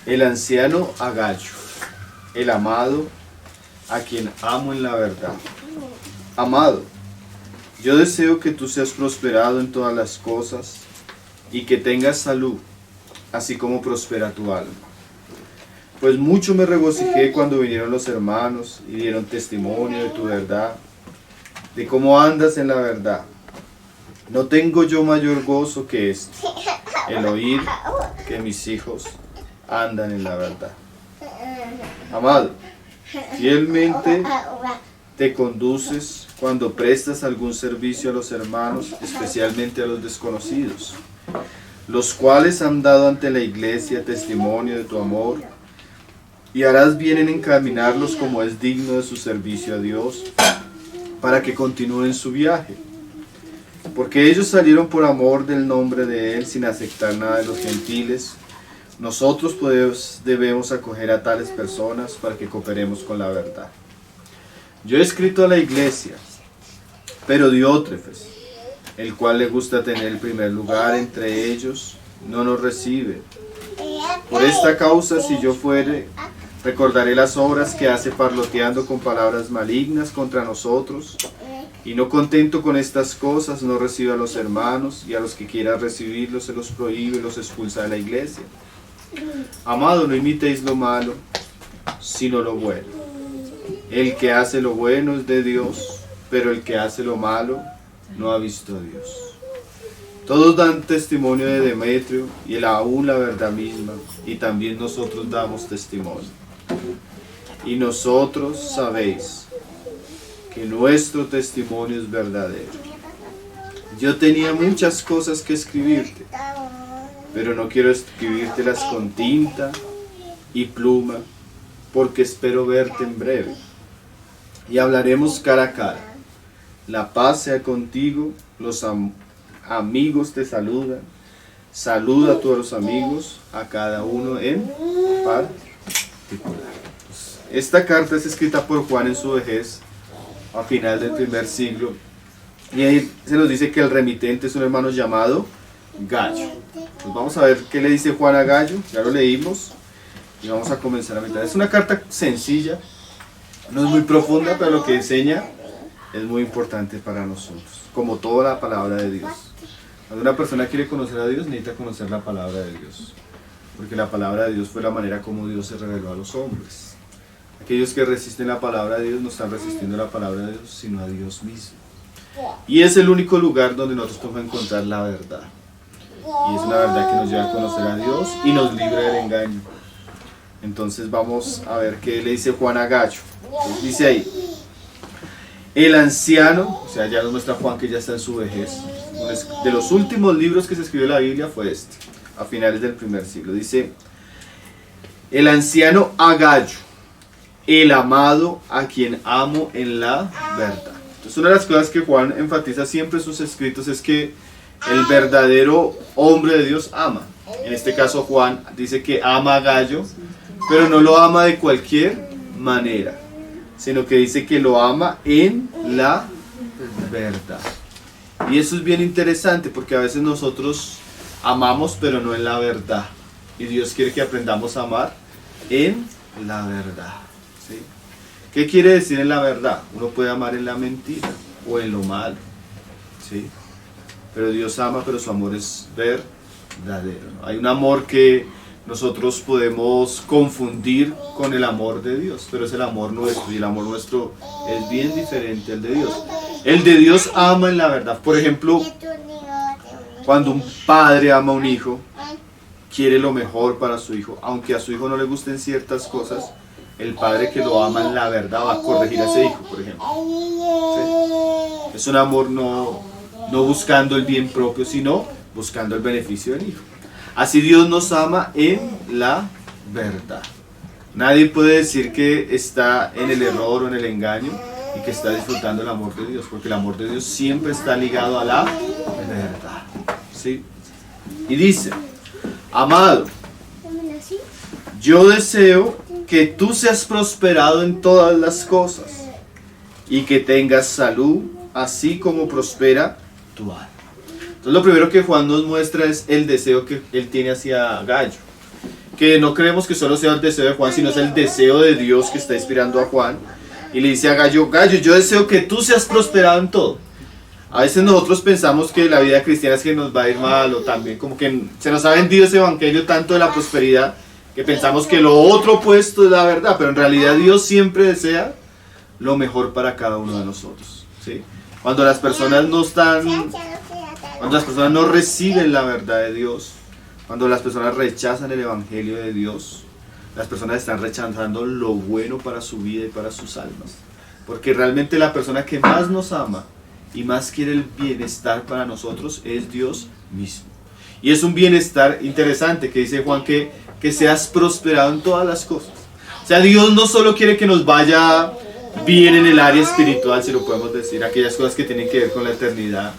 El anciano Agallo, el amado, a quien amo en la verdad. Amado, yo deseo que tú seas prosperado en todas las cosas y que tengas salud, así como prospera tu alma. Pues mucho me regocijé cuando vinieron los hermanos y dieron testimonio de tu verdad, de cómo andas en la verdad. No tengo yo mayor gozo que este, el oír que mis hijos andan en la verdad. Amado, fielmente te conduces cuando prestas algún servicio a los hermanos, especialmente a los desconocidos, los cuales han dado ante la iglesia testimonio de tu amor, y harás bien en encaminarlos como es digno de su servicio a Dios, para que continúen su viaje. Porque ellos salieron por amor del nombre de Él sin aceptar nada de los gentiles. Nosotros pues debemos acoger a tales personas para que cooperemos con la verdad. Yo he escrito a la iglesia, pero Diótrefes, el cual le gusta tener el primer lugar entre ellos, no nos recibe. Por esta causa, si yo fuere, recordaré las obras que hace parloteando con palabras malignas contra nosotros, y no contento con estas cosas, no recibe a los hermanos, y a los que quiera recibirlos se los prohíbe y los expulsa de la iglesia. Amado, no imitéis lo malo, sino lo bueno. El que hace lo bueno es de Dios, pero el que hace lo malo no ha visto a Dios. Todos dan testimonio de Demetrio, y él aún la verdad misma, y también nosotros damos testimonio. Y nosotros sabéis que nuestro testimonio es verdadero. Yo tenía muchas cosas que escribirte, pero no quiero escribírtelas con tinta y pluma, porque espero verte en breve, y hablaremos cara a cara. La paz sea contigo, los amigos te saludan. Saluda a todos los amigos, a cada uno en particular. Esta carta es escrita por Juan en su vejez, a final del primer siglo, y ahí se nos dice que el remitente es un hermano llamado Gallo. Pues vamos a ver qué le dice Juan a Gallo, ya lo leímos, y vamos a comenzar a meditar. Es una carta sencilla, no es muy profunda, pero lo que enseña es muy importante para nosotros, como toda la palabra de Dios. Cuando una persona quiere conocer a Dios, necesita conocer la palabra de Dios, porque la palabra de Dios fue la manera como Dios se reveló a los hombres. Aquellos que resisten la palabra de Dios no están resistiendo la palabra de Dios, sino a Dios mismo. Y es el único lugar donde nosotros podemos encontrar la verdad. Y es una verdad que nos lleva a conocer a Dios y nos libra del engaño. Entonces vamos a ver qué le dice Juan a Gallo. Entonces dice ahí, el anciano, o sea, ya nos muestra Juan que ya está en su vejez. De los últimos libros que se escribió en la Biblia fue este, a finales del primer siglo. Dice, el anciano Agallo, el amado, a quien amo en la verdad. Entonces una de las cosas que Juan enfatiza siempre en sus escritos es que el verdadero hombre de Dios ama. En este caso Juan dice que ama a Gallo, pero no lo ama de cualquier manera, sino que dice que lo ama en la verdad. Y eso es bien interesante, porque a veces nosotros amamos pero no en la verdad, y Dios quiere que aprendamos a amar en la verdad. ¿Sí? ¿Qué quiere decir en la verdad? Uno puede amar en la mentira o en lo malo, ¿sí? Pero Dios ama, pero su amor es verdadero, ¿no? Hay un amor que nosotros podemos confundir con el amor de Dios, pero es el amor nuestro, y el amor nuestro es bien diferente al de Dios. El de Dios ama en la verdad. Por ejemplo, cuando un padre ama a un hijo, quiere lo mejor para su hijo, aunque a su hijo no le gusten ciertas cosas, el padre que lo ama en la verdad va a corregir a ese hijo, por ejemplo. ¿Sí? Es un amor no buscando el bien propio, sino buscando el beneficio del hijo. Así Dios nos ama en la verdad. Nadie puede decir que está en el error o en el engaño y que está disfrutando el amor de Dios, porque el amor de Dios siempre está ligado a la verdad. ¿Sí? Y dice, amado, yo deseo que tú seas prosperado en todas las cosas y que tengas salud, así como prospera tu alma. Entonces lo primero que Juan nos muestra es el deseo que él tiene hacia Gallo, porque no creemos que solo sea el deseo de Juan, sino es el deseo de Dios que está inspirando a Juan. Y le dice a Gallo, Gallo, yo deseo que tú seas prosperado en todo. A veces nosotros pensamos que la vida cristiana es que nos va a ir mal, o también como que se nos ha vendido ese evangelio tanto de la prosperidad, que pensamos que lo otro opuesto es la verdad, pero en realidad Dios siempre desea lo mejor para cada uno de nosotros, ¿sí? Cuando las personas no reciben la verdad de Dios, cuando las personas rechazan el evangelio de Dios, las personas están rechazando lo bueno para su vida y para sus almas, porque realmente la persona que más nos ama y más quiere el bienestar para nosotros es Dios mismo. Y es un bienestar interesante que dice Juan, que seas prosperado en todas las cosas. O sea, Dios no solo quiere que nos vaya bien en el área espiritual, si lo podemos decir, aquellas cosas que tienen que ver con la eternidad,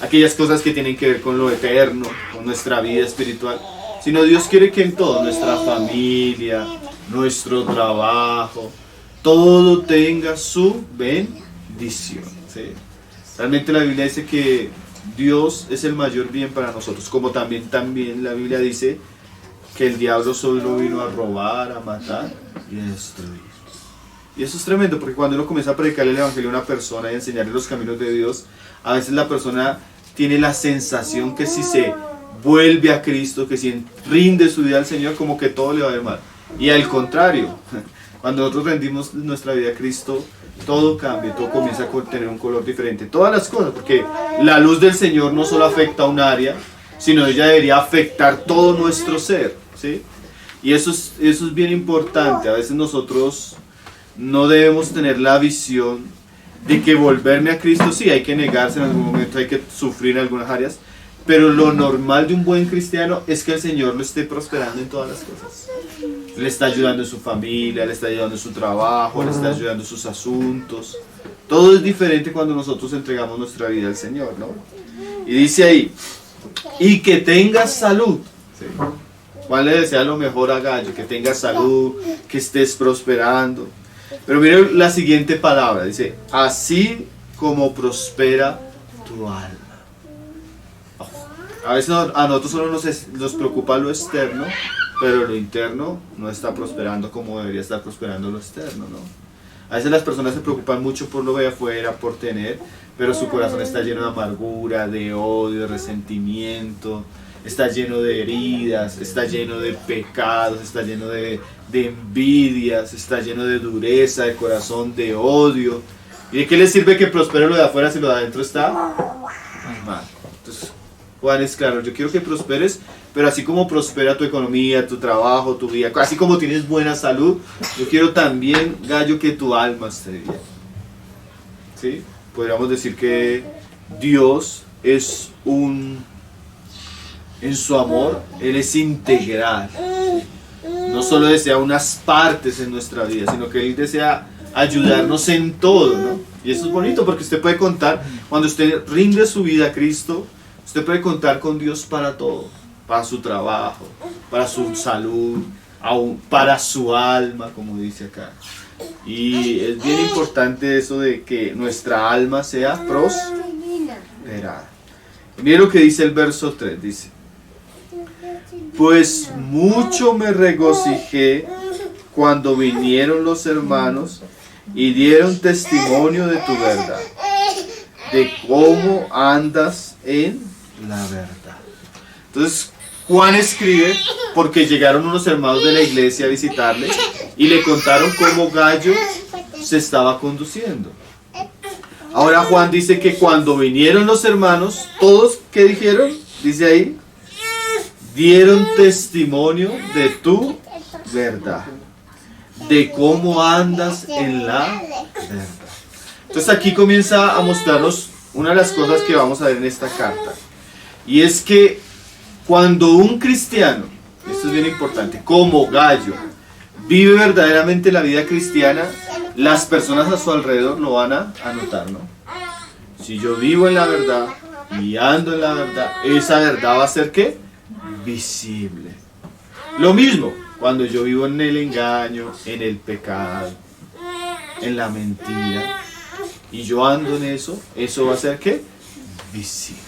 aquellas cosas que tienen que ver con lo eterno, con nuestra vida espiritual, sino Dios quiere que en todo, nuestra familia, nuestro trabajo, todo tenga su bendición, ¿sí? Realmente la Biblia dice que Dios es el mayor bien para nosotros, como también la Biblia dice que el diablo solo vino a robar, a matar y a destruir. Y eso es tremendo, porque cuando uno comienza a predicarle el evangelio a una persona y enseñarle los caminos de Dios, a veces la persona tiene la sensación que si se vuelve a Cristo, que si rinde su vida al Señor, como que todo le va a ir mal. Y al contrario, cuando nosotros rendimos nuestra vida a Cristo, todo cambia, todo comienza a tener un color diferente. Todas las cosas, porque la luz del Señor no solo afecta a un área, sino ella debería afectar todo nuestro ser, ¿sí? Y eso es bien importante. A veces nosotros no debemos tener la visión de que volverme a Cristo, sí, hay que negarse en algún momento, hay que sufrir en algunas áreas, pero lo normal de un buen cristiano es que el Señor lo esté prosperando en todas las cosas. Le está ayudando en su familia, le está ayudando en su trabajo, le está ayudando en sus asuntos. Todo es diferente cuando nosotros entregamos nuestra vida al Señor, ¿no? Y dice ahí, y que tengas salud. ¿Sí? Juan le desea lo mejor a Gallo, que tengas salud, que estés prosperando. Pero mire la siguiente palabra, dice, así como prospera tu alma. A veces a nosotros solo nos preocupa lo externo, pero lo interno no está prosperando como debería estar prosperando lo externo, ¿no? A veces las personas se preocupan mucho por lo de afuera, por tener, pero su corazón está lleno de amargura, de odio, de resentimiento, está lleno de heridas, está lleno de pecados, está lleno de envidias, está lleno de dureza de corazón, de odio. ¿Y de qué le sirve que prospere lo de afuera si lo de adentro está mal? Entonces, Juan es claro, yo quiero que prosperes, pero así como prospera tu economía, tu trabajo, tu vida, así como tienes buena salud, yo quiero también, Gallo, que tu alma esté bien. ¿Sí? Podríamos decir que Dios es en su amor, Él es integral. No solo desea unas partes en nuestra vida, sino que Él desea ayudarnos en todo, ¿no? Y eso es bonito porque usted puede contar, cuando usted rinde su vida a Cristo, usted puede contar con Dios para todo, para su trabajo, para su salud, aún para su alma, como dice acá. Y es bien importante eso de que nuestra alma sea prosperada. Mire lo que dice el verso 3, dice, pues mucho me regocijé cuando vinieron los hermanos y dieron testimonio de tu verdad, de cómo andas en la verdad. Entonces Juan escribe porque llegaron unos hermanos de la iglesia a visitarle y le contaron cómo Gallo se estaba conduciendo. Ahora Juan dice que cuando vinieron los hermanos, todos, ¿qué dijeron? Dice ahí, dieron testimonio de tu verdad, de cómo andas en la verdad. Entonces aquí comienza a mostrarnos una de las cosas que vamos a ver en esta carta. Y es que cuando un cristiano, esto es bien importante, como Gallo, vive verdaderamente la vida cristiana, las personas a su alrededor lo van a notar, ¿no? Si yo vivo en la verdad y ando en la verdad, esa verdad va a ser ¿qué? Visible. Lo mismo, cuando yo vivo en el engaño, en el pecado, en la mentira, y yo ando en eso va a ser ¿qué? Visible.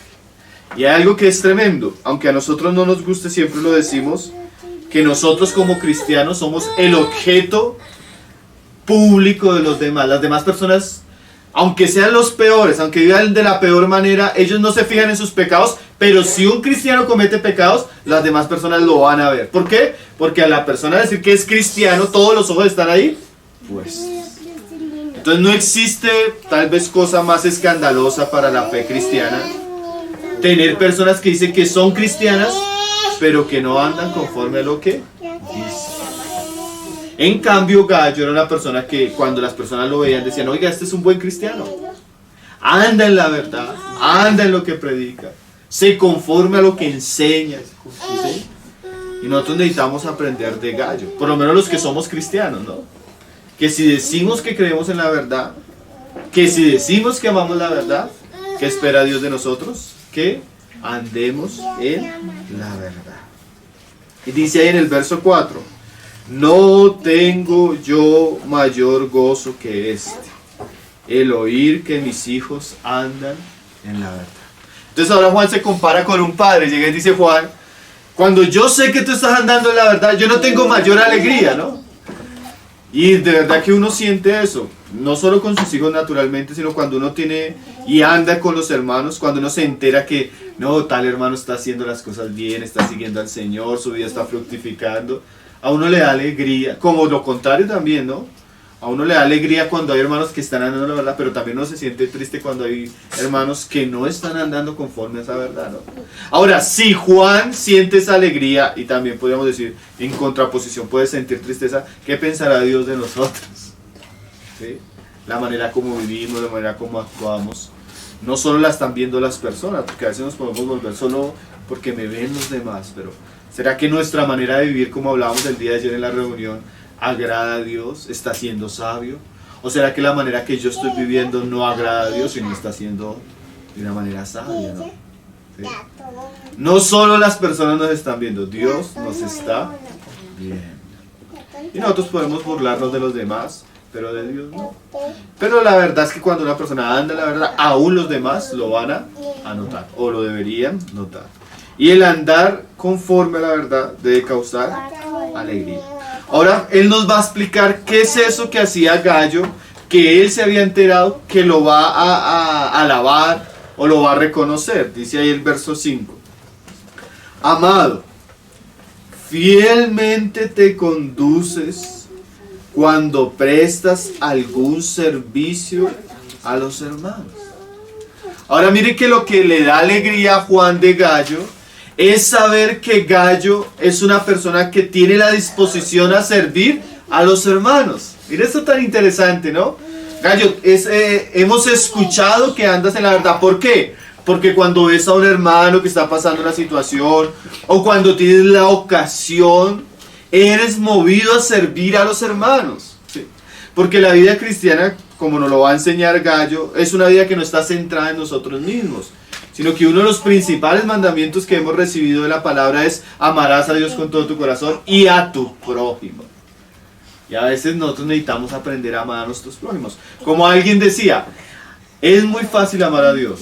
Y hay algo que es tremendo, aunque a nosotros no nos guste, siempre lo decimos, que nosotros como cristianos somos el objeto público de los demás. Las demás personas, aunque sean los peores, aunque vivan de la peor manera, ellos no se fijan en sus pecados, pero si un cristiano comete pecados, las demás personas lo van a ver. ¿Por qué? Porque a la persona decir que es cristiano, todos los ojos están ahí, pues. Entonces no existe tal vez cosa más escandalosa para la fe cristiana, tener personas que dicen que son cristianas, pero que no andan conforme a lo que dicen. En cambio, Gallo era una persona que cuando las personas lo veían decían, oiga, este es un buen cristiano, anda en la verdad, anda en lo que predica, se conforme a lo que enseña, ¿sí? Y nosotros necesitamos aprender de Gallo, por lo menos los que somos cristianos, ¿no? Que si decimos que creemos en la verdad, que si decimos que amamos la verdad, ¿qué espera Dios de nosotros? Que andemos en la verdad. Y dice ahí en el verso 4, no tengo yo mayor gozo que este, el oír que mis hijos andan en la verdad. Entonces ahora Juan se compara con un padre, llega y dice Juan, cuando yo sé que tú estás andando en la verdad, yo no tengo mayor alegría, ¿no? Y de verdad que uno siente eso, no solo con sus hijos naturalmente, sino cuando uno tiene y anda con los hermanos, cuando uno se entera que no, tal hermano está haciendo las cosas bien, está siguiendo al Señor, su vida está fructificando, a uno le da alegría, como lo contrario también, ¿no? A uno le da alegría cuando hay hermanos que están andando la verdad, pero también uno se siente triste cuando hay hermanos que no están andando conforme a esa verdad, ¿no? Ahora, si Juan siente esa alegría, y también podríamos decir, en contraposición puede sentir tristeza, ¿qué pensará Dios de nosotros? ¿Sí? La manera como vivimos, la manera como actuamos, no solo la están viendo las personas, porque a veces nos podemos volver solo porque me ven los demás, pero ¿será que nuestra manera de vivir, como hablábamos el día de ayer en la reunión, agrada a Dios, está siendo sabio? ¿O será que la manera que yo estoy viviendo no agrada a Dios y no está siendo de una manera sabia, ¿no? ¿Sí? No solo las personas nos están viendo, Dios nos está viendo. Y nosotros podemos burlarnos de los demás, pero de Dios no. Pero la verdad es que cuando una persona anda en la verdad, aún los demás lo van a notar, o lo deberían notar. Y el andar conforme a la verdad debe causar alegría. Ahora, él nos va a explicar qué es eso que hacía Gallo, que él se había enterado, que lo va a alabar o lo va a reconocer. Dice ahí el verso 5. Amado, fielmente te conduces cuando prestas algún servicio a los hermanos. Ahora mire que lo que le da alegría a Juan de Gallo es saber que Gallo es una persona que tiene la disposición a servir a los hermanos. Mira esto tan interesante, ¿no? Gallo, hemos escuchado que andas en la verdad. ¿Por qué? Porque cuando ves a un hermano que está pasando una situación, o cuando tienes la ocasión, eres movido a servir a los hermanos. ¿Sí? Porque la vida cristiana, como nos lo va a enseñar Gallo, es una vida que no está centrada en nosotros mismos, sino que uno de los principales mandamientos que hemos recibido de la palabra es amarás a Dios con todo tu corazón y a tu prójimo. Y a veces nosotros necesitamos aprender a amar a nuestros prójimos. Como alguien decía, es muy fácil amar a Dios,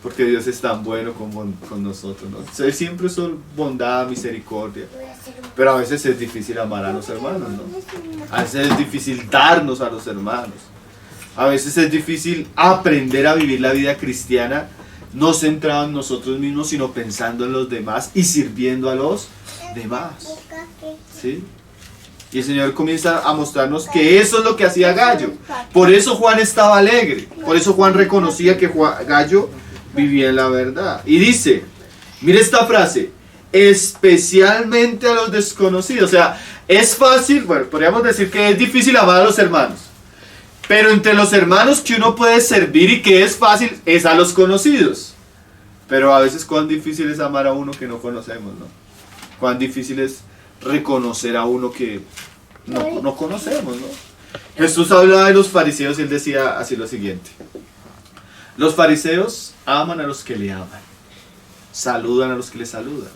porque Dios es tan bueno con nosotros, ¿no? Él siempre es bondad, misericordia, pero a veces es difícil amar a los hermanos, ¿no? A veces es difícil darnos a los hermanos. A veces es difícil aprender a vivir la vida cristiana no centrado en nosotros mismos, sino pensando en los demás y sirviendo a los demás. ¿Sí? Y el Señor comienza a mostrarnos que eso es lo que hacía Gallo. Por eso Juan estaba alegre. Por eso Juan reconocía que Gallo vivía en la verdad. Y dice, mire esta frase, especialmente a los desconocidos. O sea, es fácil, bueno, podríamos decir que es difícil amar a los hermanos. Pero entre los hermanos que uno puede servir y que es fácil, es a los conocidos. Pero a veces cuán difícil es amar a uno que no conocemos, ¿no? Cuán difícil es reconocer a uno que no conocemos, ¿no? Jesús hablaba de los fariseos y él decía así lo siguiente. Los fariseos aman a los que le aman. Saludan a los que le saludan.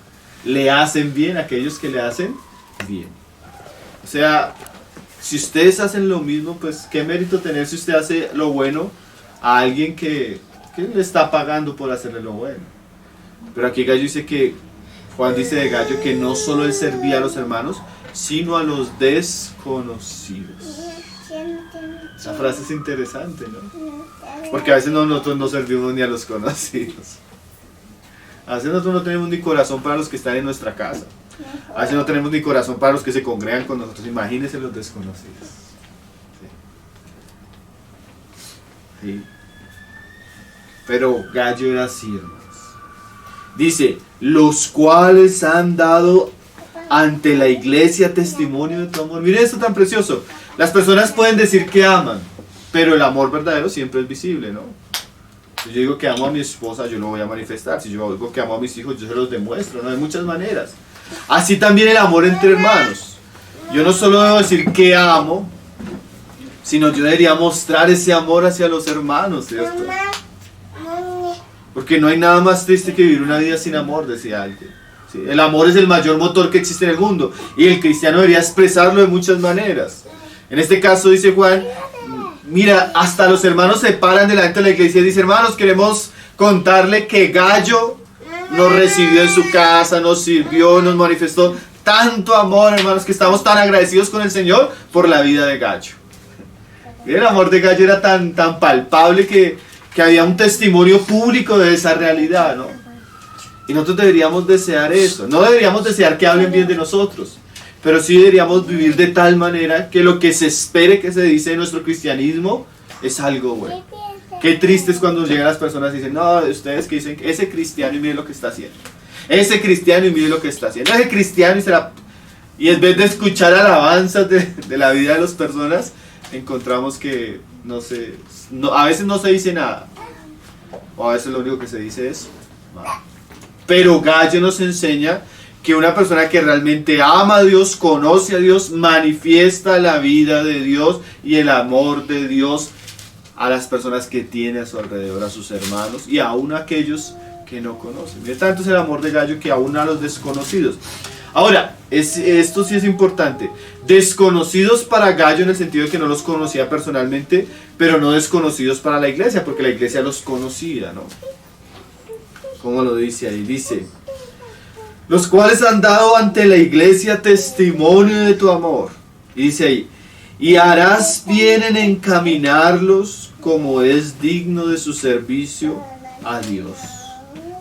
Le hacen bien a aquellos que le hacen bien. O sea, si ustedes hacen lo mismo, pues qué mérito tener si usted hace lo bueno a alguien que le está pagando por hacerle lo bueno. Pero aquí Gallo dice que Juan dice de Gallo que no solo él servía a los hermanos, sino a los desconocidos. Esa frase es interesante, ¿no? Porque a veces nosotros no servimos ni a los conocidos. A veces nosotros no tenemos ni corazón para los que están en nuestra casa. A veces no tenemos ni corazón para los que se congregan con nosotros. Imagínense los desconocidos. Sí. Sí. Pero Gallo era así, hermanos. Dice, los cuales han dado ante la iglesia testimonio de tu amor. Miren esto tan precioso. Las personas pueden decir que aman, pero el amor verdadero siempre es visible, ¿no? Si yo digo que amo a mi esposa, yo lo voy a manifestar. Si yo digo que amo a mis hijos, yo se los demuestro, ¿no? De muchas maneras. Así también el amor entre hermanos. Yo no solo debo decir que amo, sino yo debería mostrar ese amor hacia los hermanos, ¿cierto? Porque no hay nada más triste que vivir una vida sin amor, decía alguien. ¿Sí? El amor es el mayor motor que existe en el mundo y el cristiano debería expresarlo de muchas maneras. En este caso dice Juan, mira, hasta los hermanos se paran delante de la iglesia y dicen, hermanos, queremos contarle que Gallo nos recibió en su casa, nos sirvió, nos manifestó tanto amor, hermanos, que estamos tan agradecidos con el Señor por la vida de Gallo. Y el amor de Gallo era tan palpable que había un testimonio público de esa realidad, ¿no? Y nosotros deberíamos desear eso. No deberíamos desear que hablen bien de nosotros, pero sí deberíamos vivir de tal manera que lo que se espere que se dice de nuestro cristianismo es algo bueno. Qué triste es cuando llegan las personas y dicen, no, ustedes que dicen, ese cristiano y mire lo que está haciendo. Ese cristiano y mire lo que está haciendo. Ese cristiano y en vez de escuchar alabanzas de la vida de las personas, encontramos que, a veces no se dice nada. O a veces lo único que se dice es mal. Pero Gallo nos enseña que una persona que realmente ama a Dios, conoce a Dios, manifiesta la vida de Dios y el amor de Dios a las personas que tiene a su alrededor, a sus hermanos y aún a aquellos que no conocen. Y tanto es el amor de Gallo que aún a los desconocidos. Ahora, esto sí es importante. Desconocidos para Gallo en el sentido de que no los conocía personalmente, pero no desconocidos para la iglesia, porque la iglesia los conocía, ¿no? ¿Cómo lo dice ahí? Dice, los cuales han dado ante la iglesia testimonio de tu amor. Y dice ahí, y harás bien en encaminarlos como es digno de su servicio a Dios,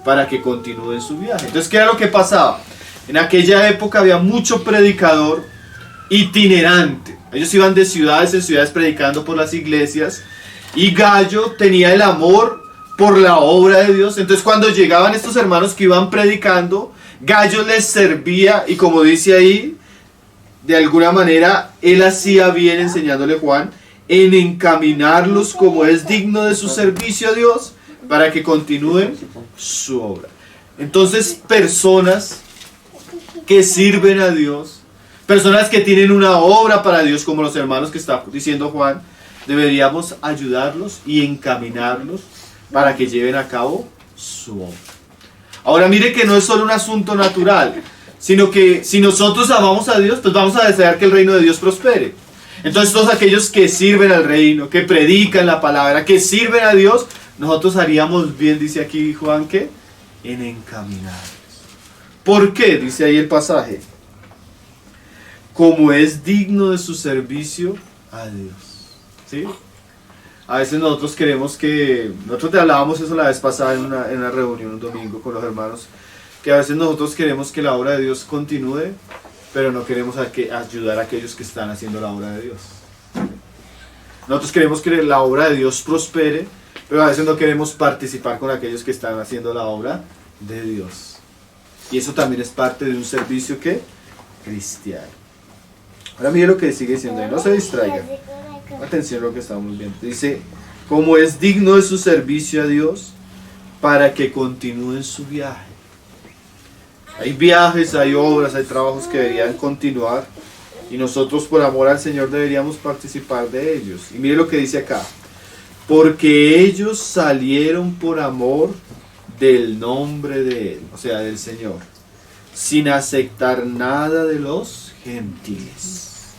para que continúen su viaje. Entonces, ¿qué era lo que pasaba? En aquella época había mucho predicador itinerante. Ellos iban de ciudades en ciudades predicando por las iglesias. Y Gallo tenía el amor por la obra de Dios. Entonces cuando llegaban estos hermanos que iban predicando, Gallo les servía. Y como dice ahí, de alguna manera, él hacía bien, enseñándole Juan, en encaminarlos como es digno de su servicio a Dios, para que continúen su obra. Entonces, personas que sirven a Dios, personas que tienen una obra para Dios, como los hermanos que está diciendo Juan, deberíamos ayudarlos y encaminarlos para que lleven a cabo su obra. Ahora mire que no es solo un asunto natural, sino que si nosotros amamos a Dios, pues vamos a desear que el reino de Dios prospere. Entonces todos aquellos que sirven al reino, que predican la palabra, que sirven a Dios, nosotros haríamos bien, dice aquí Juan, ¿qué? En encaminarlos. ¿Por qué? Dice ahí el pasaje. Como es digno de su servicio a Dios. ¿Sí? A veces nosotros queremos que... Nosotros te hablábamos eso la vez pasada en una reunión un domingo con los hermanos, que a veces nosotros queremos que la obra de Dios continúe, pero no queremos ayudar a aquellos que están haciendo la obra de Dios. Nosotros queremos que la obra de Dios prospere, pero a veces no queremos participar con aquellos que están haciendo la obra de Dios. Y eso también es parte de un servicio que cristiano. Ahora mire lo que sigue diciendo ahí, no se distraiga. Atención a lo que estamos viendo. Dice, como es digno de su servicio a Dios, para que continúen su viaje. Hay viajes, hay obras, hay trabajos que deberían continuar, y nosotros por amor al Señor deberíamos participar de ellos. Y mire lo que dice acá. Porque ellos salieron por amor del nombre de Él, o sea, del Señor, sin aceptar nada de los gentiles.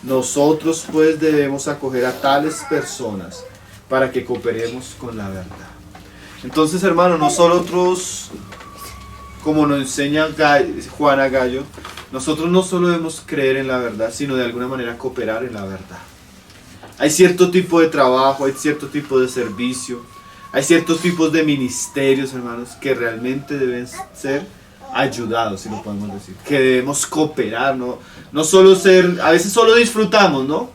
Nosotros pues debemos acoger a tales personas para que cooperemos con la verdad. Entonces, hermano, nosotros como nos enseña Juan a Gallo, nosotros no solo debemos creer en la verdad, sino de alguna manera cooperar en la verdad. Hay cierto tipo de trabajo, hay cierto tipo de servicio, hay ciertos tipos de ministerios, hermanos, que realmente deben ser ayudados, si lo podemos decir. Que debemos cooperar, no solo ser, a veces solo disfrutamos, ¿no?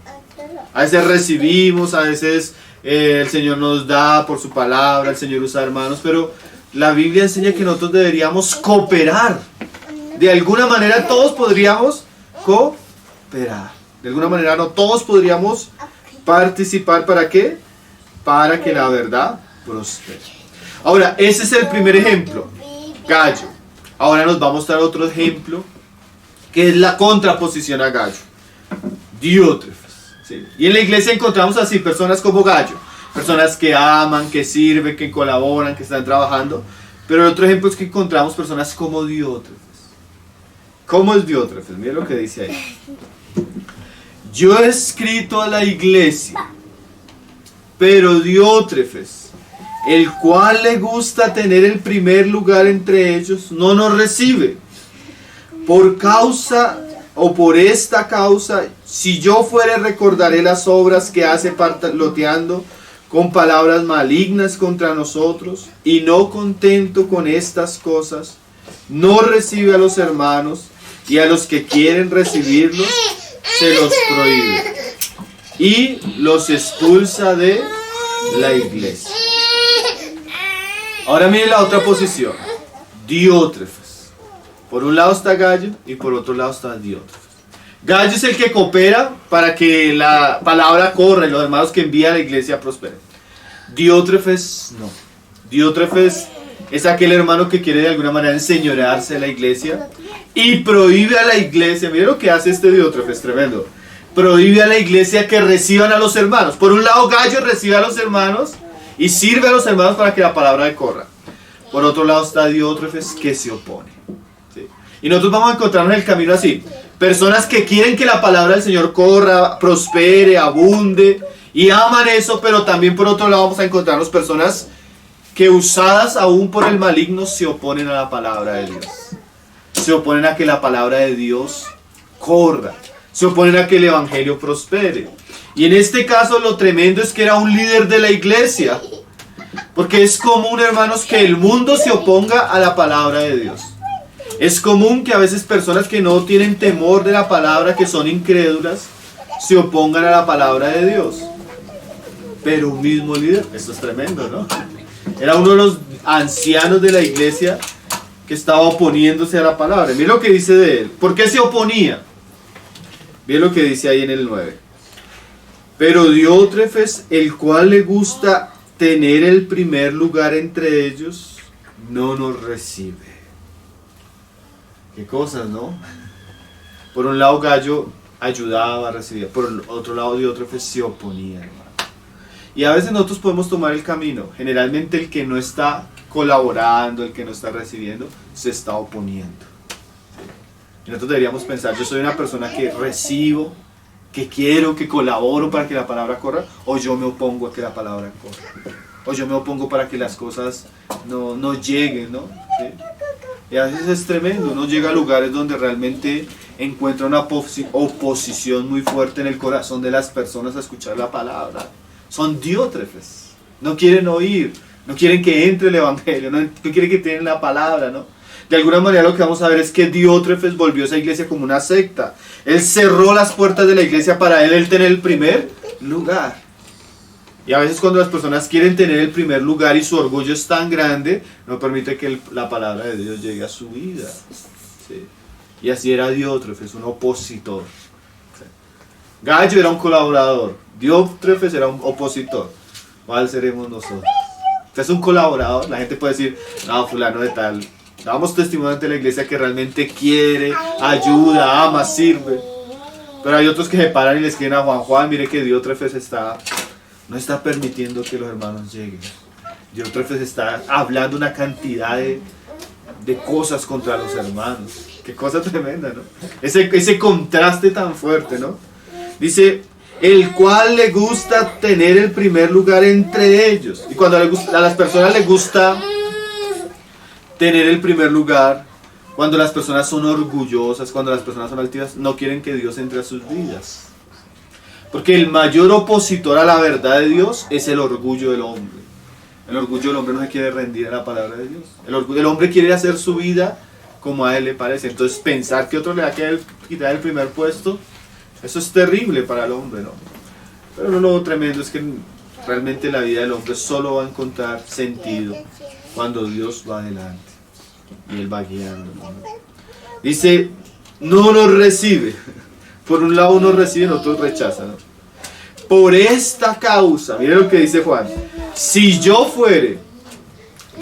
A veces recibimos, a veces el Señor nos da por su palabra, el Señor usa hermanos, pero la Biblia enseña que nosotros deberíamos cooperar. De alguna manera todos podríamos cooperar. De alguna manera no todos podríamos participar. ¿Para qué? Para que la verdad prospere. Ahora, ese es el primer ejemplo, Gallo. Ahora nos va a mostrar otro ejemplo, que es la contraposición a Gallo, Diótrefes. ¿Sí? Y en la iglesia encontramos así personas como Gallo, personas que aman, que sirven, que colaboran, que están trabajando. Pero el otro ejemplo es que encontramos personas como Diótrefes. ¿Cómo es Diótrefes? Mira lo que dice ahí. Yo he escrito a la iglesia, pero Diótrefes, el cual le gusta tener el primer lugar entre ellos, no nos recibe. Por causa o por esta causa, si yo fuere, recordaré las obras que hace parloteando con palabras malignas contra nosotros, y no contento con estas cosas, no recibe a los hermanos, y a los que quieren recibirlos se los prohíbe y los expulsa de la iglesia. Ahora miren la otra posición, Diótrefes. Por un lado está Gallo y por otro lado está Diótrefes. Gallo es el que coopera para que la palabra corra y los hermanos que envía a la iglesia prosperen. Diótrefes no. Diótrefes es aquel hermano que quiere de alguna manera enseñorearse de la iglesia y prohíbe a la iglesia. Miren lo que hace este Diótrefes, tremendo. Prohíbe a la iglesia que reciban a los hermanos. Por un lado, Gallo recibe a los hermanos y sirve a los hermanos para que la palabra corra. Por otro lado está Diótrefes, que se opone. ¿Sí? Y nosotros vamos a encontrarnos en el camino así. Personas que quieren que la palabra del Señor corra, prospere, abunde, y aman eso, pero también por otro lado vamos a encontrarnos personas que, usadas aún por el maligno, se oponen a la palabra de Dios. Se oponen a que la palabra de Dios corra. Se oponen a que el evangelio prospere. Y en este caso lo tremendo es que era un líder de la iglesia. Porque es común, hermanos, que el mundo se oponga a la palabra de Dios. Es común que a veces personas que no tienen temor de la palabra, que son incrédulas, se opongan a la palabra de Dios. Pero un mismo líder, esto es tremendo, ¿no? Era uno de los ancianos de la iglesia que estaba oponiéndose a la palabra. Mira lo que dice de él. ¿Por qué se oponía? Mira lo que dice ahí en el 9. Pero Diótrefes, el cual le gusta tener el primer lugar entre ellos, no nos recibe. Qué cosas, ¿no? Por un lado Gallo ayudaba, recibía. Por el otro lado Diótrefes se oponía, hermano. Y a veces nosotros podemos tomar el camino. Generalmente el que no está colaborando, el que no está recibiendo, se está oponiendo. Y nosotros deberíamos pensar, yo soy una persona que recibo, que quiero, que colaboro para que la palabra corra, o yo me opongo a que la palabra corra. O yo me opongo para que las cosas no lleguen, ¿no? ¿Sí? Y a veces es tremendo, uno llega a lugares donde realmente encuentra una oposición muy fuerte en el corazón de las personas a escuchar la palabra. Son Diótrefes, no quieren oír, no quieren que entre el evangelio, no quieren que tengan la palabra, ¿no? De alguna manera lo que vamos a ver es que Diótrefes volvió a esa iglesia como una secta. Él cerró las puertas de la iglesia para él tener el primer lugar. Y a veces cuando las personas quieren tener el primer lugar y su orgullo es tan grande, no permite que la palabra de Dios llegue a su vida. ¿Sí? Y así era Diótrefes, un opositor. ¿Sí? Gallo era un colaborador, Diótrefes era un opositor. ¿Cuál seremos nosotros? Usted es un colaborador, la gente puede decir, no, fulano de tal. Damos testimonio ante la iglesia que realmente quiere, ayuda, ama, sirve. Pero hay otros que se paran y le escriben a Juan, mire que Diótrefes no está permitiendo que los hermanos lleguen. Diótrefes está hablando una cantidad de cosas contra los hermanos. Qué cosa tremenda, ¿no? Ese contraste tan fuerte, ¿no? Dice, el cual le gusta tener el primer lugar entre ellos. Y cuando a las personas les gusta tener el primer lugar, cuando las personas son orgullosas, cuando las personas son altivas, no quieren que Dios entre a sus vidas. Porque el mayor opositor a la verdad de Dios es el orgullo del hombre. El orgullo del hombre no se quiere rendir a la palabra de Dios. El hombre quiere hacer su vida como a él le parece. Entonces pensar que otro le va a quitar el primer puesto, eso es terrible para el hombre, ¿no? Pero lo tremendo es que realmente la vida del hombre solo va a encontrar sentido cuando Dios va adelante y Él va guiando, ¿no? Dice, no nos recibe. Por un lado nos reciben, otros rechazan, ¿no? Por esta causa, mire lo que dice Juan, si yo fuere,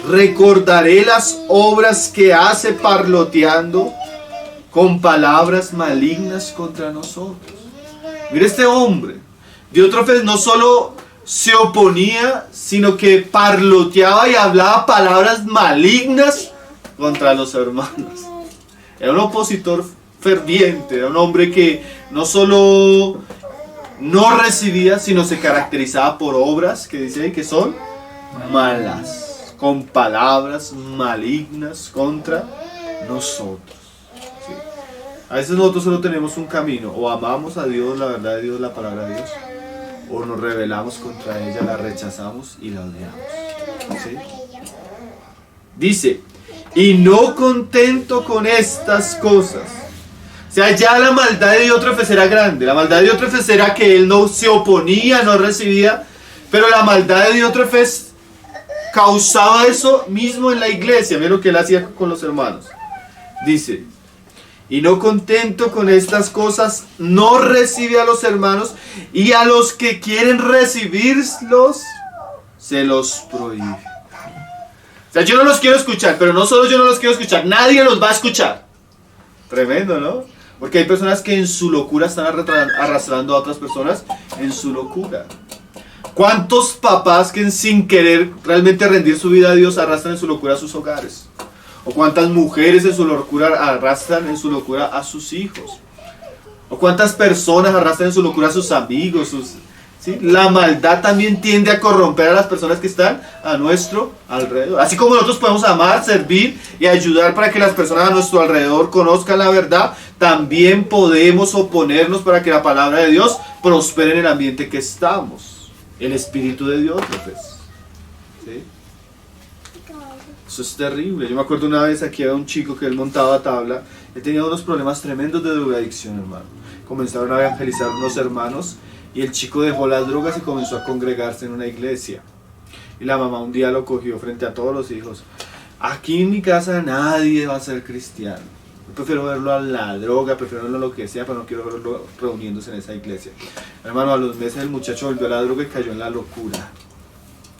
recordaré las obras que hace parloteando con palabras malignas contra nosotros. Mire este hombre, Diótrefes no solo se oponía, sino que parloteaba y hablaba palabras malignas contra los hermanos. Era un opositor ferviente, era un hombre que no solo no recibía, sino se caracterizaba por obras que dice ahí que son malas, con palabras malignas contra nosotros. ¿Sí? A veces nosotros solo tenemos un camino, o amamos a Dios, la verdad de Dios, la palabra de Dios, o nos rebelamos contra ella, la rechazamos y la odiamos. ¿Sí? Dice, y no contento con estas cosas. O sea, ya la maldad de Diótrefes era grande. La maldad de Diótrefes era que él no se oponía, no recibía. Pero la maldad de Diótrefes causaba eso mismo en la iglesia. Mira lo que él hacía con los hermanos. Dice, y no contento con estas cosas, no recibe a los hermanos, y a los que quieren recibirlos, se los prohíbe. O sea, yo no los quiero escuchar, pero no solo yo no los quiero escuchar, nadie los va a escuchar. Tremendo, ¿no? Porque hay personas que en su locura están arrastrando a otras personas en su locura. ¿Cuántos papás que sin querer realmente rendir su vida a Dios arrastran en su locura a sus hogares? ¿O cuántas mujeres en su locura arrastran en su locura a sus hijos? ¿O cuántas personas arrastran en su locura a sus amigos? ¿Sí? La maldad también tiende a corromper a las personas que están a nuestro alrededor. Así como nosotros podemos amar, servir y ayudar para que las personas a nuestro alrededor conozcan la verdad, también podemos oponernos para que la palabra de Dios prospere en el ambiente que estamos. El Espíritu de Dios, pues. ¿Sí? Eso es terrible. Yo me acuerdo una vez aquí había un chico que él montaba tabla. Él tenía unos problemas tremendos de drogadicción, hermano. Comenzaron a evangelizar unos hermanos. Y el chico dejó las drogas y comenzó a congregarse en una iglesia. Y la mamá un día lo cogió frente a todos los hijos. Aquí en mi casa nadie va a ser cristiano. Yo prefiero verlo a la droga, prefiero verlo a lo que sea, pero no quiero verlo reuniéndose en esa iglesia. Hermano, a los meses el muchacho volvió a la droga y cayó en la locura.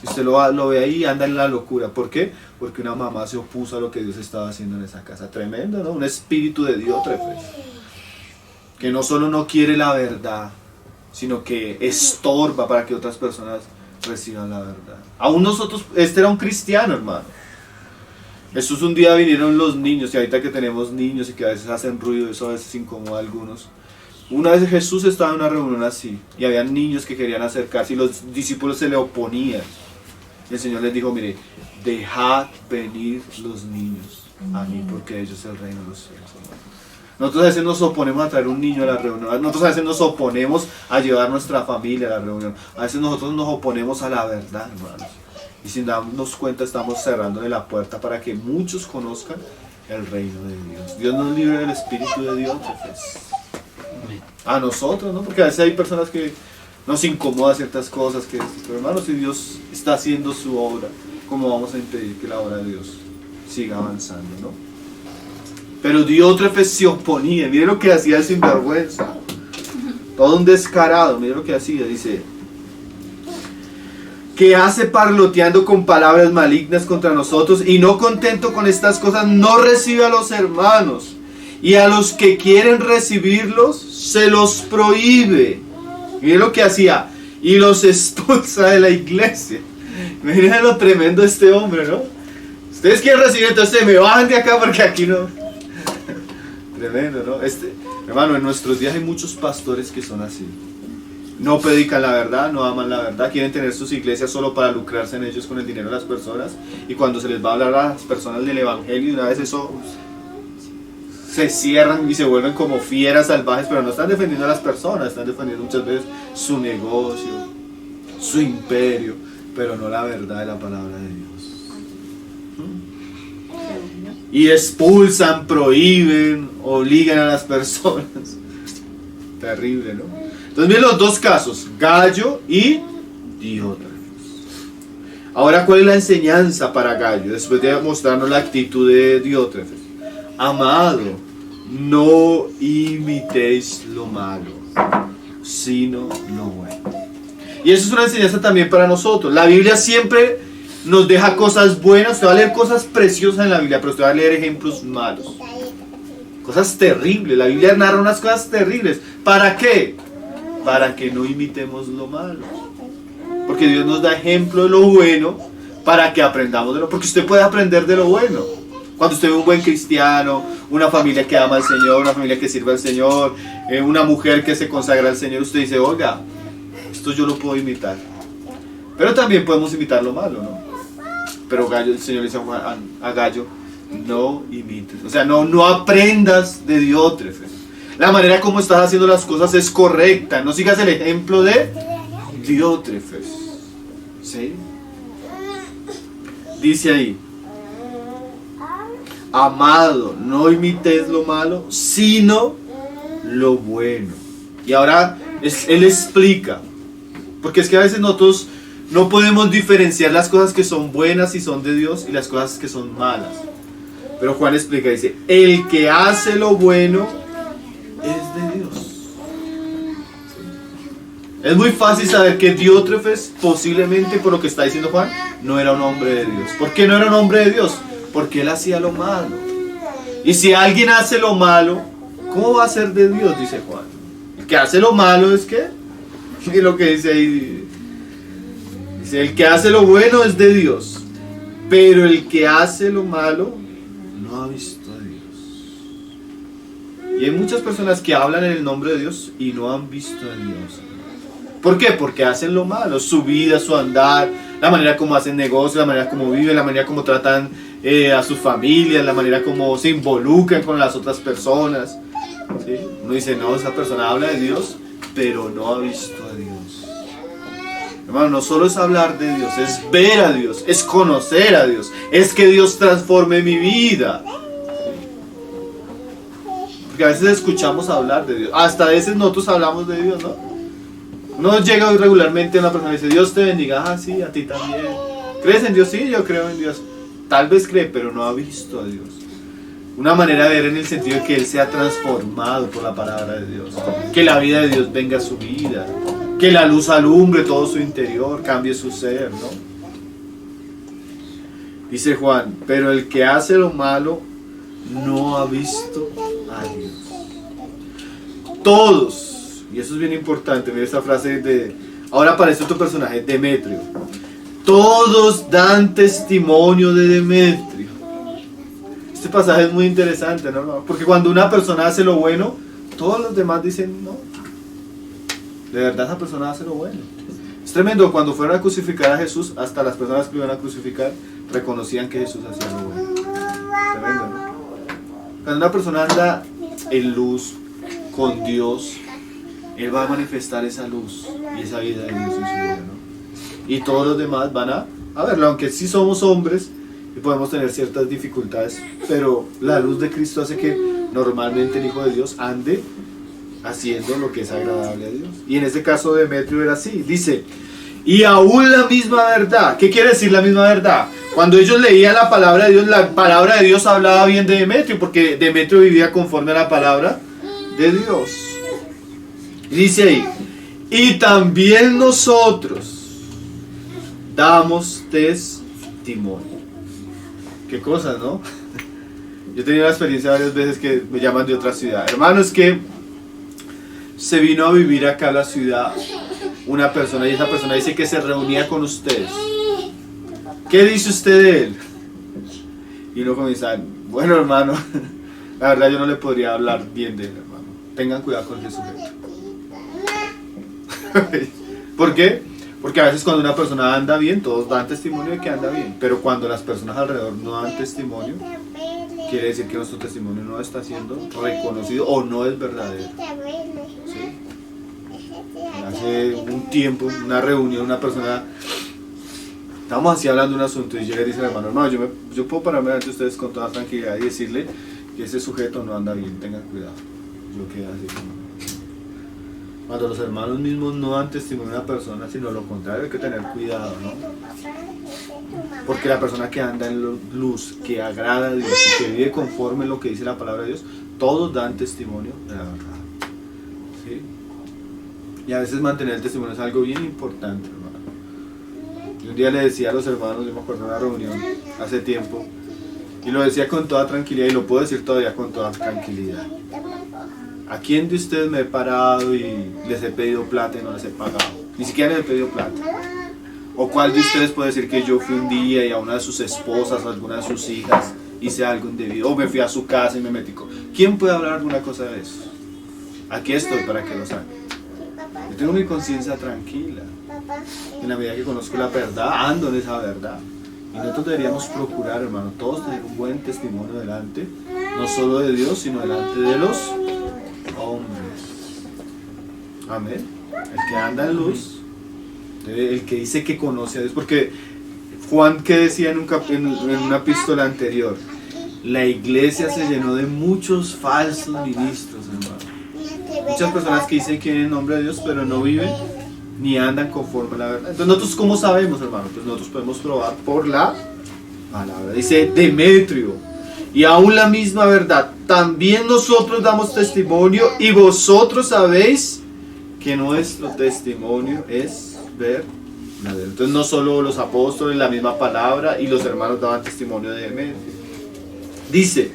Y usted lo ve ahí y anda en la locura. ¿Por qué? Porque una mamá se opuso a lo que Dios estaba haciendo en esa casa. Tremendo, ¿no? Un espíritu de Diótrefes. Que no solo no quiere la verdad, sino que estorba para que otras personas reciban la verdad. Aún nosotros, este era un cristiano, hermano. Jesús un día vinieron los niños, y ahorita que tenemos niños y que a veces hacen ruido, eso a veces incomoda a algunos. Una vez Jesús estaba en una reunión así, y había niños que querían acercarse, y los discípulos se le oponían. Y el Señor les dijo, mire, dejad venir los niños a mí, porque de ellos es el reino de los cielos, hermano. Nosotros a veces nos oponemos a traer un niño a la reunión, nosotros a veces nos oponemos a llevar nuestra familia a la reunión, a veces nosotros nos oponemos a la verdad, hermanos. Y sin darnos cuenta estamos cerrándole la puerta para que muchos conozcan el reino de Dios. Dios nos libre del Espíritu de Dios, pues. A nosotros, ¿no? Porque a veces hay personas que nos incomodan ciertas cosas, pero hermanos, si Dios está haciendo su obra, ¿cómo vamos a impedir que la obra de Dios siga avanzando, no? Pero Diótrefes se oponía. Mire lo que hacía el sinvergüenza. Todo un descarado. Mire lo que hacía. Dice, que hace parloteando con palabras malignas contra nosotros, y no contento con estas cosas, no recibe a los hermanos, y a los que quieren recibirlos, se los prohíbe. Mire lo que hacía. Y los expulsa de la iglesia. Miren lo tremendo de este hombre, ¿no? Ustedes quieren recibir, entonces me bajan de acá porque aquí no. Tremendo, ¿no? Hermano, en nuestros días hay muchos pastores que son así. no predican la verdad, no aman la verdad, quieren tener sus iglesias solo para lucrarse en ellos con el dinero de las personas, y cuando se les va a hablar a las personas del evangelio, una vez eso se cierran y se vuelven como fieras salvajes, pero no están defendiendo a las personas, están defendiendo muchas veces su negocio, su imperio, pero no la verdad de la palabra de Dios. Y expulsan, prohíben, obligan a las personas. Terrible, ¿no? Entonces miren los dos casos, Gallo y Diótrefes. Ahora, ¿cuál es la enseñanza para Gallo? Después de mostrarnos la actitud de Diótrefes. Amado, no imitéis lo malo, sino lo bueno. Y eso es una enseñanza también para nosotros. La Biblia siempre nos deja cosas buenas. Usted va a leer cosas preciosas en la Biblia, pero usted va a leer ejemplos malos. Cosas terribles. La Biblia narra unas cosas terribles. ¿Para qué? Para que no imitemos lo malo. Porque Dios nos da ejemplo de lo bueno para que aprendamos de lo... Porque usted puede aprender de lo bueno. Cuando usted ve un buen cristiano, una familia que ama al Señor, una familia que sirve al Señor, una mujer que se consagra al Señor, usted dice, oiga, esto yo lo puedo imitar. Pero también podemos imitar lo malo, ¿no? Pero Gallo, el Señor le dice a Gallo, no imites. O sea, no aprendas de Diótrefes. La manera como estás haciendo las cosas es correcta. No sigas el ejemplo de Diótrefes. ¿Sí? Dice ahí, amado, no imites lo malo, sino lo bueno. Y ahora él explica. Porque es que a veces nosotros no podemos diferenciar las cosas que son buenas y son de Dios y las cosas que son malas. Pero Juan explica, dice, el que hace lo bueno es de Dios. ¿Sí? Es muy fácil saber que Diótrefes, posiblemente por lo que está diciendo Juan, no era un hombre de Dios. ¿Por qué no era un hombre de Dios? Porque él hacía lo malo. Y si alguien hace lo malo, ¿cómo va a ser de Dios? Dice Juan. El que hace lo malo es que... ¿Qué es lo que dice ahí? Dice, el que hace lo bueno es de Dios, pero el que hace lo malo no ha visto a Dios. Y hay muchas personas que hablan en el nombre de Dios y no han visto a Dios. ¿Por qué? Porque hacen lo malo, su vida, su andar, la manera como hacen negocios, la manera como viven, la manera como tratan a sus familias, la manera como se involucran con las otras personas. ¿Sí? Uno dice, no, esa persona habla de Dios, pero no ha visto a Dios. Hermano, no solo es hablar de Dios, es ver a Dios, es conocer a Dios, es que Dios transforme mi vida. Porque a veces escuchamos hablar de Dios, hasta a veces nosotros hablamos de Dios, ¿no? Uno llega regularmente a una persona y dice, Dios te bendiga, ah, sí, a ti también. ¿Crees en Dios? Sí, yo creo en Dios. Tal vez cree, pero no ha visto a Dios. Una manera de ver en el sentido de que Él sea transformado por la palabra de Dios. Que la vida de Dios venga a su vida. Que la luz alumbre todo su interior, cambie su ser, ¿no? Dice Juan, pero el que hace lo malo no ha visto a Dios. Todos, y eso es bien importante, mira esta frase de... Ahora aparece otro personaje, Demetrio. Todos dan testimonio de Demetrio. Este pasaje es muy interesante, ¿no? Porque cuando una persona hace lo bueno, todos los demás dicen, no, de verdad esa persona hace lo bueno. Es tremendo, cuando fueron a crucificar a Jesús, hasta las personas que lo iban a crucificar reconocían que Jesús hacía lo bueno. Tremendo, ¿no? Cuando una persona anda en luz con Dios, Él va a manifestar esa luz y esa vida de Dios en su vida, ¿no? Y todos los demás van a verlo, aunque sí somos hombres y podemos tener ciertas dificultades, pero la luz de Cristo hace que normalmente el Hijo de Dios ande haciendo lo que es agradable a Dios. Y en este caso Demetrio era así, dice, y aún la misma verdad. ¿Qué quiere decir la misma verdad? Cuando ellos leían la palabra de Dios, la palabra de Dios hablaba bien de Demetrio, porque Demetrio vivía conforme a la palabra de Dios. Dice ahí, y también nosotros damos testimonio. Qué cosas, ¿no? Yo he tenido la experiencia varias veces que me llaman de otra ciudad. Hermanos, que se vino a vivir acá a la ciudad una persona y esa persona dice que se reunía con ustedes. ¿Qué dice usted de él? Y luego comienzan, bueno, hermano, la verdad yo no le podría hablar bien de él, hermano. Tengan cuidado con ese sujeto. ¿Por qué? Porque a veces cuando una persona anda bien, todos dan testimonio de que anda bien, pero cuando las personas alrededor no dan testimonio, quiere decir que nuestro testimonio no está siendo reconocido o no es verdadero. ¿Sí? Hace un tiempo, una reunión, una persona, estábamos así hablando de un asunto y llega y dice: hermano, yo puedo pararme delante de ustedes con toda tranquilidad y decirle que ese sujeto no anda bien, tengan cuidado. Yo quedé así como... Cuando los hermanos mismos no dan testimonio a una persona, sino lo contrario, hay que tener cuidado, ¿no? Porque la persona que anda en luz, que agrada a Dios y que vive conforme a lo que dice la palabra de Dios, todos dan testimonio de la verdad. ¿Sí? Y a veces mantener el testimonio es algo bien importante, hermano. Yo un día le decía a los hermanos, yo me acuerdo de una reunión hace tiempo, y lo decía con toda tranquilidad, y lo puedo decir todavía con toda tranquilidad. ¿A quién de ustedes me he parado y les he pedido plata y no les he pagado? Ni siquiera les he pedido plata. ¿O cuál de ustedes puede decir que yo fui un día y a una de sus esposas o a alguna de sus hijas hice algo indebido? O me fui a su casa y me metí con... ¿Quién puede hablar alguna cosa de eso? Aquí estoy para que lo saben. Yo tengo mi conciencia tranquila. En la medida que conozco la verdad, ando en esa verdad. Y nosotros deberíamos procurar, hermano, todos tener un buen testimonio delante, no solo de Dios, sino delante de los hombres. Amén. El que anda en luz, el que dice que conoce a Dios, porque Juan, que decía en una epístola anterior, la iglesia se llenó de muchos falsos ministros, hermano. Muchas personas que dicen que en el nombre de Dios, pero no viven ni andan conforme a la verdad. Entonces nosotros, ¿cómo sabemos, hermano? Pues nosotros podemos probar por la palabra. Dice Demetrio: y aún la misma verdad, también nosotros damos testimonio, y vosotros sabéis que nuestro testimonio es verdadero. Entonces no solo los apóstoles, la misma palabra, y los hermanos daban testimonio de Demetrio. Dice: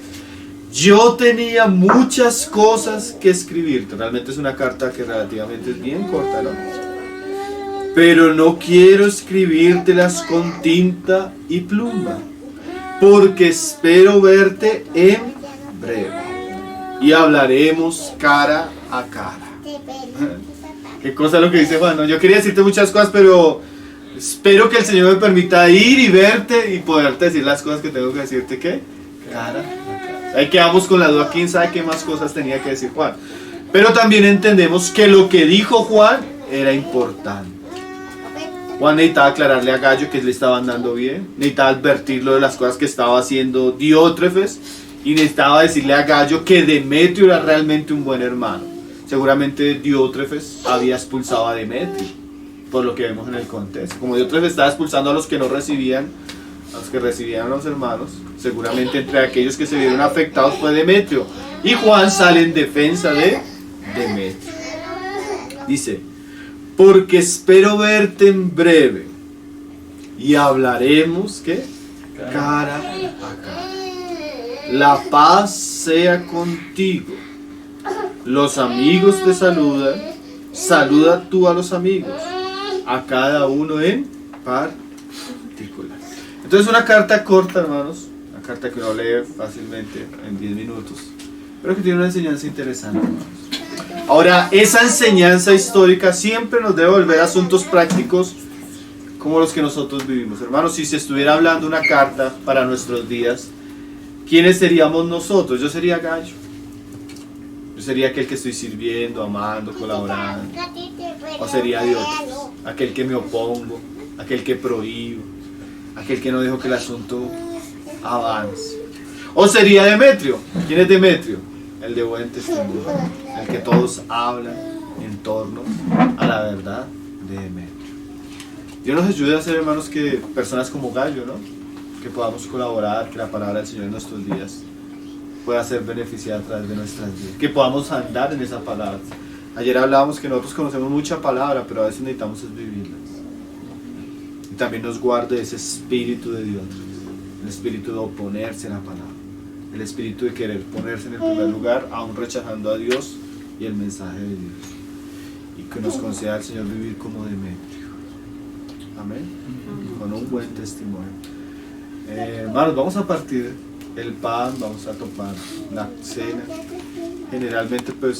yo tenía muchas cosas que escribirte. Realmente es una carta que relativamente es bien corta, ¿no? Pero no quiero escribírtelas con tinta y pluma, porque espero verte en breve y hablaremos cara a cara. ¿Qué cosa es lo que dice Juan? No, yo quería decirte muchas cosas, pero espero que el Señor me permita ir y verte y poderte decir las cosas que tengo que decirte. ¿Qué? Cara a cara. Ahí quedamos con la duda, quién sabe qué más cosas tenía que decir Juan. Pero también entendemos que lo que dijo Juan era importante. Juan necesitaba aclararle a Gallo que le estaba andando bien, necesitaba advertirlo de las cosas que estaba haciendo Diótrefes, y necesitaba decirle a Gallo que Demetrio era realmente un buen hermano. Seguramente Diótrefes había expulsado a Demetrio, por lo que vemos en el contexto. Como Diótrefes estaba expulsando a los que no recibían, a los que recibían a los hermanos, seguramente entre aquellos que se vieron afectados fue Demetrio. Y Juan sale en defensa de Demetrio. Dice: porque espero verte en breve y hablaremos, ¿qué? Cara a cara. La paz sea contigo. Los amigos te saludan. Saluda tú a los amigos, a cada uno en particular. Entonces, una carta corta, hermanos, una carta que uno lee fácilmente en 10 minutos, pero que tiene una enseñanza interesante, hermanos. Ahora, esa enseñanza histórica siempre nos debe volver a asuntos prácticos como los que nosotros vivimos. Hermanos, si se estuviera hablando una carta para nuestros días, ¿quiénes seríamos nosotros? Yo sería Gallo. Yo sería aquel que estoy sirviendo, amando, colaborando. O sería Dios, aquel que me opongo, aquel que prohíbo, aquel que no dejo que el asunto avance. O sería Demetrio. ¿Quién es Demetrio? El de buen testimonio, el que todos hablan en torno a la verdad de Demetrio. Dios nos ayude a ser, hermanos, que personas como Gallo, ¿no? Que podamos colaborar, que la palabra del Señor en nuestros días pueda ser beneficiada a través de nuestras vidas, que podamos andar en esa palabra. Ayer hablábamos que nosotros conocemos mucha palabra, pero a veces necesitamos es vivirla. Y también nos guarde ese espíritu de Dios, el espíritu de oponerse a la palabra, el espíritu de querer ponerse en el primer lugar, aún rechazando a Dios y el mensaje de Dios. Y que nos conceda el Señor vivir como Demetrio. Amén. Con un buen testimonio. Hermanos, vamos a partir el pan, vamos a tomar la cena. Generalmente, pues,